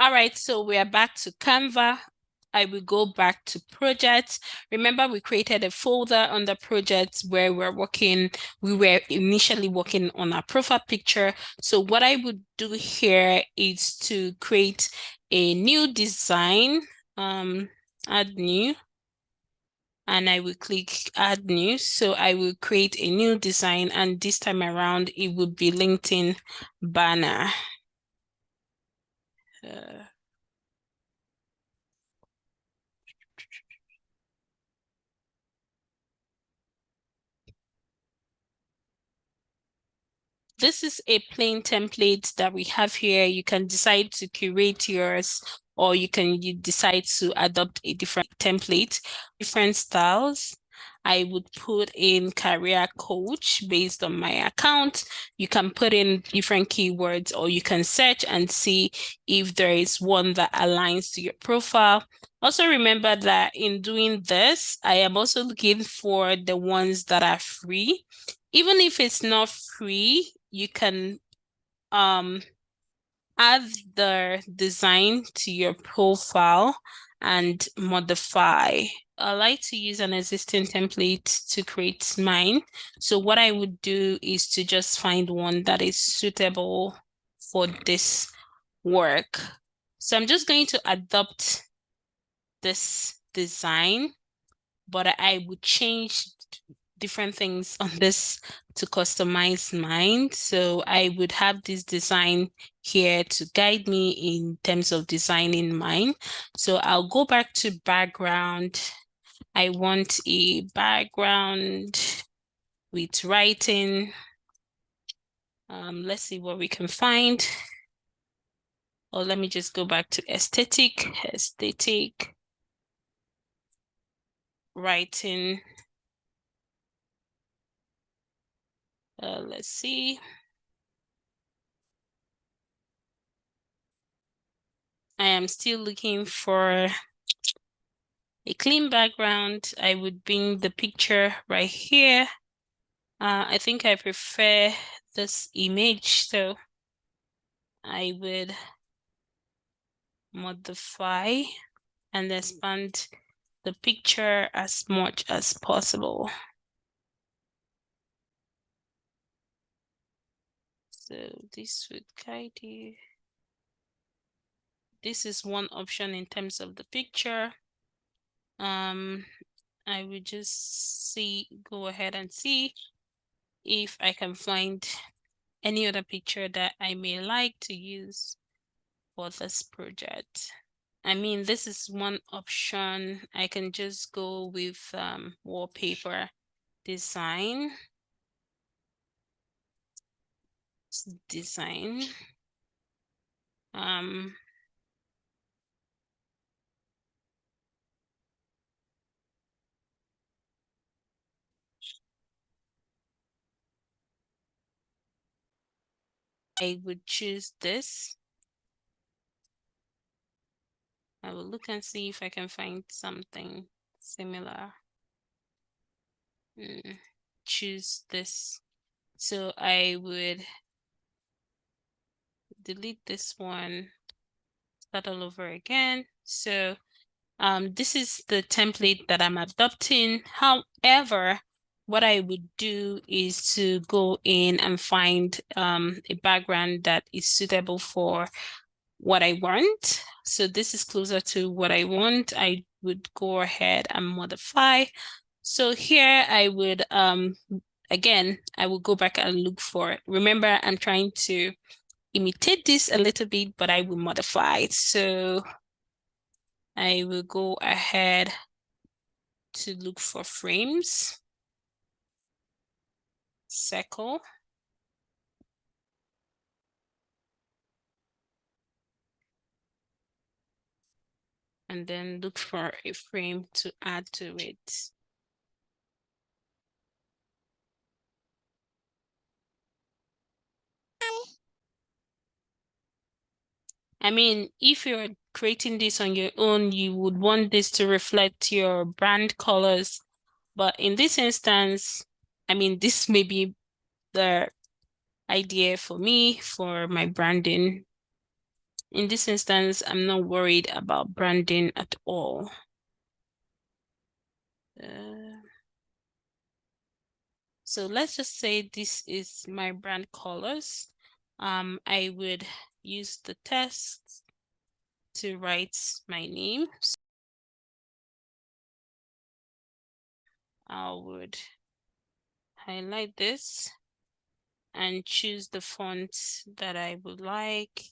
All right, so we are back to Canva. I will go back to projects. Remember, we created a folder under projects where we were initially working on our profile picture. So what I would do here is to create a new design, add new, and I will click add new. So I will create a new design, and this time around it would be LinkedIn banner. This is a plain template that we have here. You can decide to curate yours, or you decide to adopt a different template, different styles. I would put in career coach based on my account. You can put in different keywords, or you can search and see if there is one that aligns to your profile. Also remember that in doing this, I am also looking for the ones that are free. Even if it's not free, you can add the design to your profile and modify. I like to use an existing template to create mine. So what I would do is to just find one that is suitable for this work. So I'm just going to adopt this design, but I would change different things on this to customize mine. So I would have this design here to guide me in terms of designing mine. So I'll go back to background. I want a background with writing. Let's see what we can find. Or let me just go back to aesthetic, writing. Let's see. I am still looking for a clean background. I would bring the picture right here. I think I prefer this image, so I would modify and expand the picture as much as possible. So this would guide you. This is one option in terms of the picture. I would just go ahead and see if I can find any other picture that I may like to use for this project. I mean, this is one option. I can just go with wallpaper design. I would choose this. I will look and see if I can find something similar. Choose this. So I would delete this one, start all over again. So this is the template that I'm adopting. However, what I would do is to go in and find a background that is suitable for what I want. So this is closer to what I want. I would go ahead and modify. So here I would, again, I will go back and look for it. Remember, I'm trying to imitate this a little bit, but I will modify it. So I will go ahead to look for frames, circle, and then look for a frame to add to it. I mean, if you're creating this on your own, you would want this to reflect your brand colors. But in this instance, I mean, this may be the idea for me for my branding. In this instance, I'm not worried about branding at all. So let's just say this is my brand colors. I would use the text to write my name. I would highlight this and choose the font that I would like.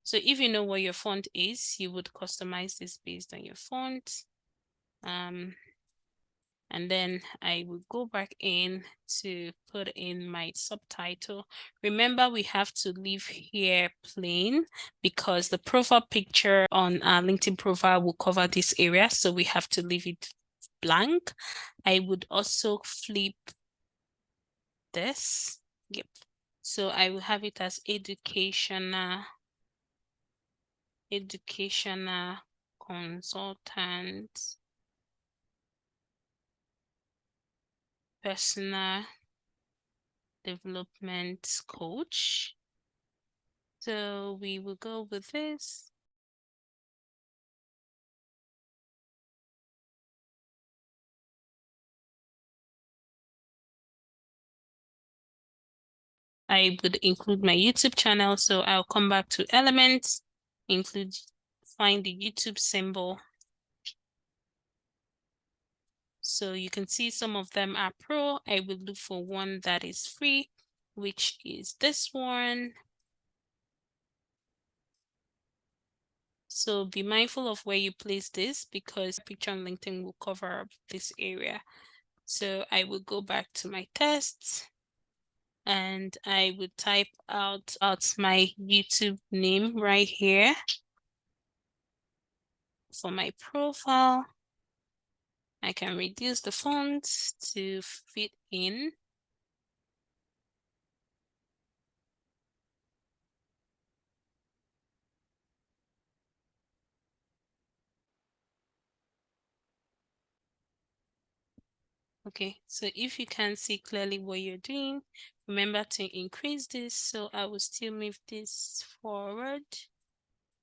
So if you know what your font is, you would customize this based on your font. And then I will go back in to put in my subtitle. Remember, we have to leave here plain because the profile picture on our LinkedIn profile will cover this area. So we have to leave it blank. I would also flip this. Yep. So I will have it as educational consultant, personal development coach. So we will go with this. I would include my YouTube channel. So I'll come back to elements, find the YouTube symbol. So you can see some of them are pro. I will look for one that is free, which is this one. So be mindful of where you place this because picture on LinkedIn will cover up this area. So I will go back to my tests and I would type out my YouTube name right here for my profile. I can reduce the font to fit in. Okay, so if you can see clearly what you're doing, remember to increase this. So I will still move this forward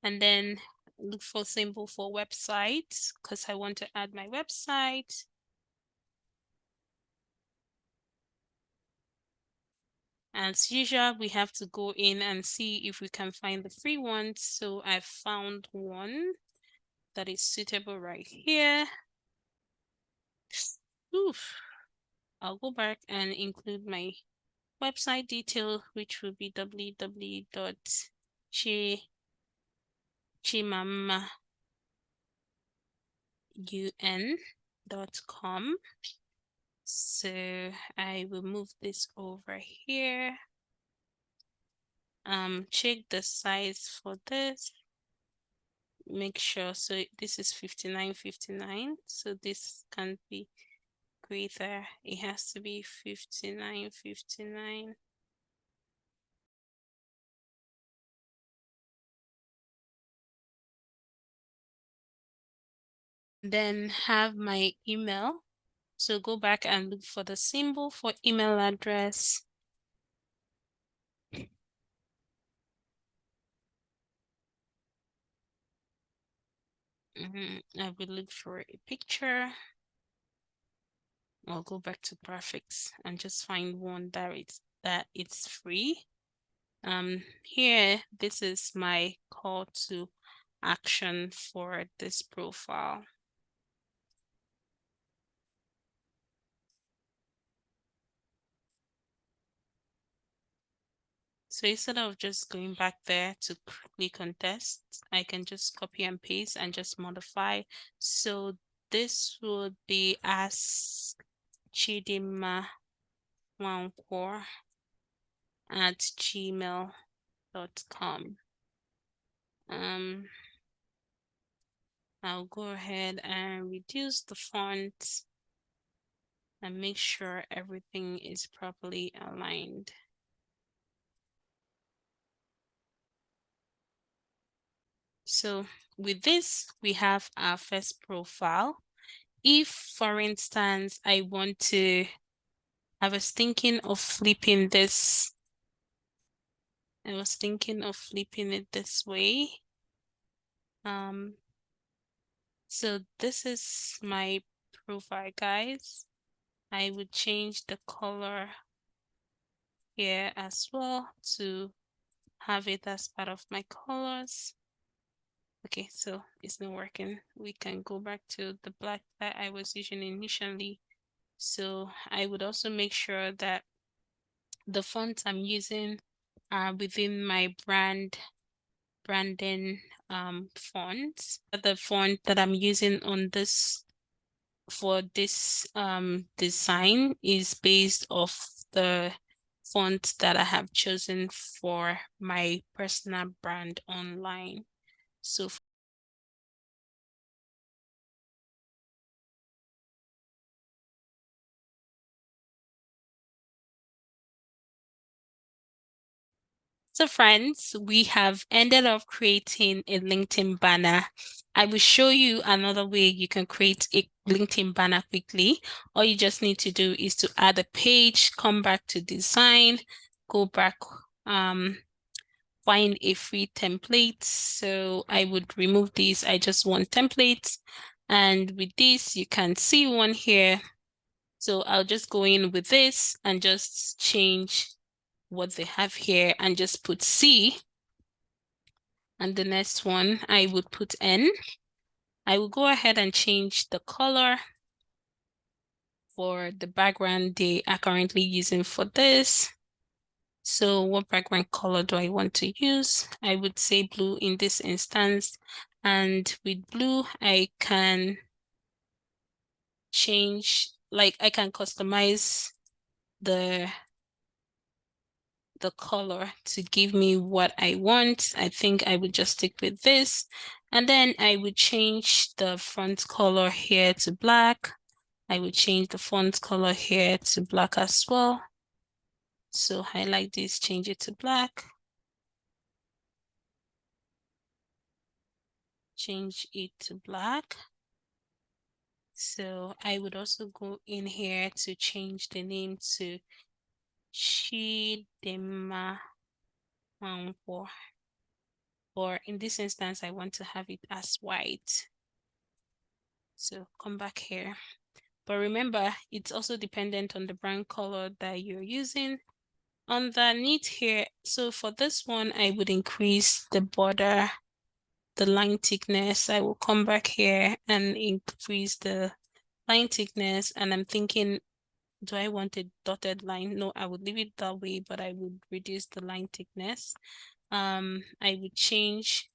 and then look for symbol for website because I want to add my website. As usual, we have to go in and see if we can find the free ones. So I found one that is suitable right here. Oof. I'll go back and include my website detail, which will be www.chimanmaun.com. So I will move this over here. Check the size for this. Make sure, so this is 59.59. So this can't be greater. It has to be 59.59. Then have my email. So go back and look for the symbol for email address. I will look for a picture. I'll go back to graphics and just find one that it's free. Here, this is my call to action for this profile. So instead of just going back there to click on test, I can just copy and paste and just modify. So this would be ask Chidima Wankor at gmail.com. I'll go ahead and reduce the font and make sure everything is properly aligned. So with this, we have our first profile. If, for instance, I was thinking of flipping this I was thinking of flipping it this way. So this is my profile, guys. I would change the color here as well to have it as part of my colors. Okay, so it's not working. We can go back to the black that I was using initially. So I would also make sure that the fonts I'm using are within my branding fonts. The font that I'm using on this for this design is based off the font that I have chosen for my personal brand online. So friends, we have ended up creating a LinkedIn banner. I will show you another way you can create a LinkedIn banner quickly. All you just need to do is to add a page, come back to design, go back, find a free template. So I would remove these. I just want templates. And with this, you can see one here. So I'll just go in with this and just change what they have here and just put C. And the next one, I would put N. I will go ahead and change the color for the background they are currently using for this. So what background color do I want to use? I would say blue in this instance. And with blue, I can change, like I can customize the color to give me what I want. I think I would just stick with this. And then I would change the font color here to black. I would change the font color here to black as well. So highlight this, change it to black. Change it to black. So I would also go in here to change the name to Chimanma. Or in this instance, I want to have it as white. So come back here. But remember, it's also dependent on the brand color that you're using. Underneath here, so for this one, I would increase the border, the line thickness. I will come back here and increase the line thickness. And I'm thinking, do I want a dotted line? No, I would leave it that way, but I would reduce the line thickness. I would change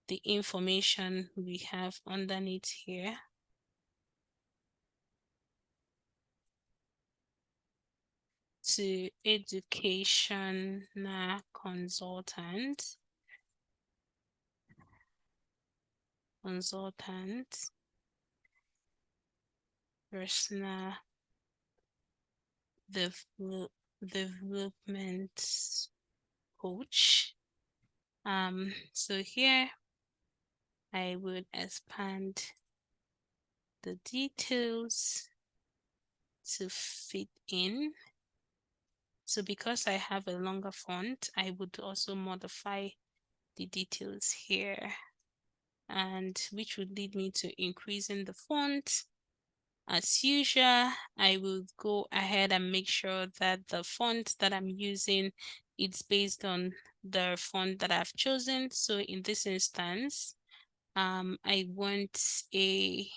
the information we have underneath here to education consultant, personal development coach. So here I would expand the details to fit in. So because I have a longer font, I would also modify the details here, and which would lead me to increasing the font. As usual, I will go ahead and make sure that the font that I'm using, it's based on the font that I've chosen. So in this instance, I want a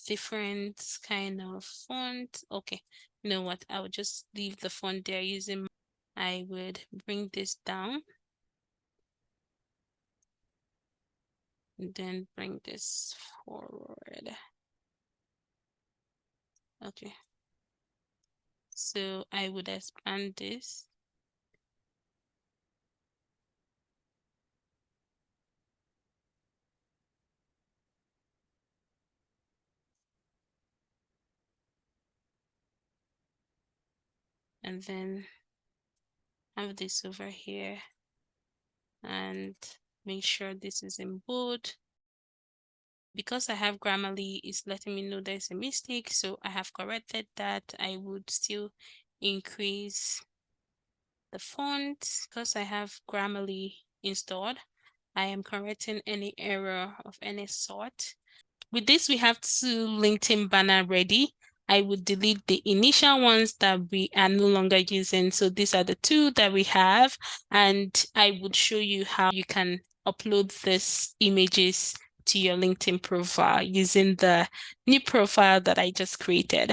different kind of font. Okay, you know what? I would just leave the font they're using. I would bring this down and then bring this forward. Okay. So I would expand this. And then have this over here and make sure this is in bold. Because I have Grammarly, it's letting me know there's a mistake, so I have corrected that. I would still increase the font. Because I have Grammarly installed, I am correcting any error of any sort. With this, we have 2 LinkedIn banner ready. I would delete the initial ones that we are no longer using. So these are the 2 that we have, and I would show you how you can upload these images to your LinkedIn profile using the new profile that I just created.